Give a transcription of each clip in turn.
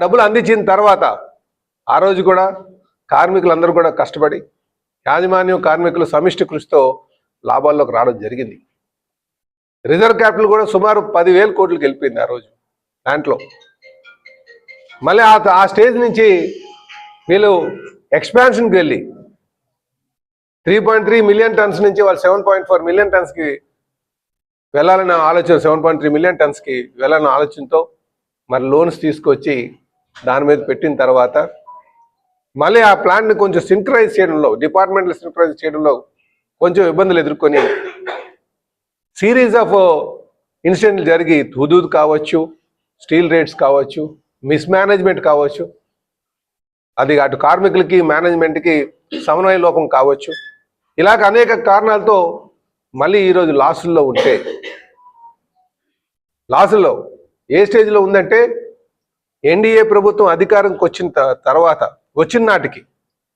డబ్బులు అందించిన తర్వాత ఆ రోజు కూడా కార్మికులందరూ కూడా కష్టపడి యాజమాన్యం కార్మికులు సమిష్టి కృషితో లాభాల్లోకి రావడం జరిగింది. రిజర్వ్ క్యాపిటల్ కూడా సుమారు 10,000 కోట్లకు వెళ్ళిపోయింది ఆ రోజు దాంట్లో. మళ్ళీ ఆ స్టేజ్ నుంచి వీళ్ళు ఎక్స్పాన్షన్కి వెళ్ళి 3.3 మిలియన్ టన్స్ నుంచి వాళ్ళు 7.4 మిలియన్ టన్స్కి వెళ్ళాలన్న ఆలోచన, 7.3 మిలియన్ టన్స్కి వెళ్ళాలన్న ఆలోచనతో మరి లోన్స్ తీసుకొచ్చి దాని మీద పెట్టిన తర్వాత మళ్ళీ ఆ ప్లాంట్ని కొంచెం సింక్రైజ్ చేయడంలో, డిపార్ట్మెంట్లు సింక్రైజ్ చేయడంలో కొంచెం ఇబ్బందులు ఎదుర్కొని సిరీస్ ఆఫ్ ఇన్సిడెంట్లు జరిగి హుదూద్ కావచ్చు, స్టీల్ రేట్స్ కావచ్చు, మిస్మేనేజ్మెంట్ కావచ్చు, అది అటు కార్మికులకి మేనేజ్మెంట్కి సమన్వయ లోపం కావచ్చు, ఇలాగ అనేక కారణాలతో మళ్ళీ ఈరోజు లాసుల్లో ఉంటే, లాసుల్లో ఏ స్టేజ్లో ఉందంటే ఎన్డీఏ ప్రభుత్వం అధికారంకి వచ్చిన నాటికి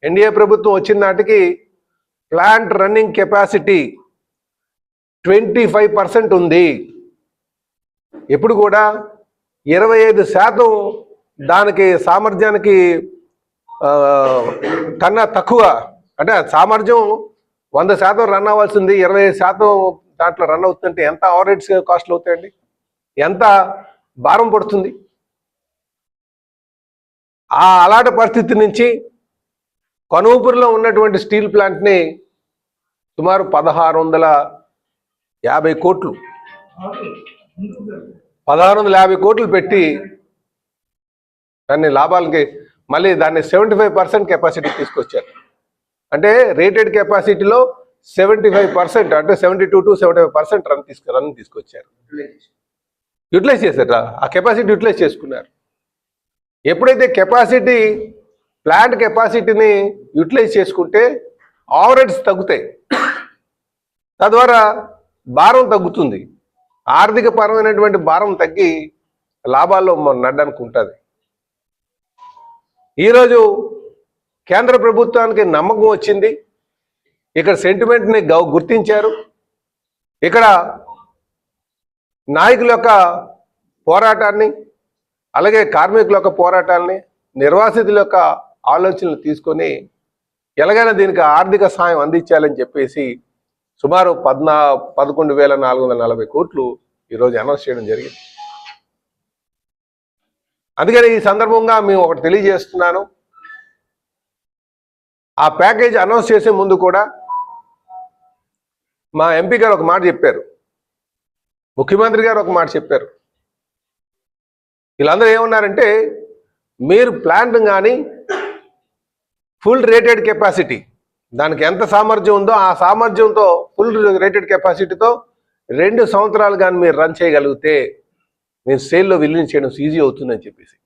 ఎన్డీఏ ప్రభుత్వం వచ్చిన నాటికి ప్లాంట్ రన్నింగ్ కెపాసిటీ 25% ఉంది. ఎప్పుడు కూడా 25% దానికి సామర్థ్యానికి కన్నా తక్కువ, అంటే సామర్థ్యం 100% రన్ అవ్వాల్సింది 25% దాంట్లో రన్ అవుతుందంటే ఎంత ఓవర్ హెడ్స్ కాస్ట్లు అవుతాయండి, ఎంత భారం పడుతుంది. అలాంటి పరిస్థితి నుంచి కనూపురిలో ఉన్నటువంటి స్టీల్ ప్లాంట్ని సుమారు 1650 కోట్లు 1650 కోట్లు పెట్టి దాన్ని లాభాలకి మళ్ళీ దాన్ని 75% కెపాసిటీ తీసుకొచ్చారు. అంటే రేటెడ్ కెపాసిటీలో 75%, అంటే 72 to 75% రన్ తీసుకొచ్చారు, యూటిలైజ్ చేశారు. ఆ కెపాసిటీ యూటిలైజ్ చేసుకున్నారు. ఎప్పుడైతే ప్లాంట్ కెపాసిటీని యూటిలైజ్ చేసుకుంటే ఓవర్ హెడ్స్ తగ్గుతాయి, తద్వారా భారం తగ్గుతుంది, ఆర్థిక పరమైనటువంటి భారం తగ్గి లాభాల్లో నడ్డానికి ఉంటుంది. ఈరోజు కేంద్ర ప్రభుత్వానికి నమ్మకం వచ్చింది, ఇక్కడ సెంటిమెంట్ని గుర్తించారు, ఇక్కడ నాయకుల యొక్క పోరాటాన్ని, అలాగే కార్మికుల యొక్క పోరాటాలని, నిర్వాసితుల యొక్క ఆలోచనలు తీసుకొని ఎలాగైనా దీనికి ఆర్థిక సాయం అందించాలని చెప్పేసి సుమారు 11,440 కోట్లు ఈరోజు అనౌన్స్ చేయడం జరిగింది. అందుకని ఈ సందర్భంగా మేము ఒకటి తెలియజేస్తున్నాను, ఆ ప్యాకేజ్ అనౌన్స్ చేసే ముందు కూడా మా ఎంపీ గారు ఒక మాట చెప్పారు, ముఖ్యమంత్రి గారు ఒక మాట చెప్పారు. వీళ్ళందరూ ఏమన్నారంటే, మీరు ప్లాంట్ కానీ ఫుల్ రేటెడ్ కెపాసిటీ, దానికి ఎంత సామర్థ్యం ఉందో ఆ సామర్థ్యంతో ఫుల్ రేటెడ్ కెపాసిటీతో 2 సంవత్సరాలు కానీ మీరు రన్ చేయగలిగితే మీరు సేల్లో విలీనం చేయడం ఈజీ అవుతుందని చెప్పేసి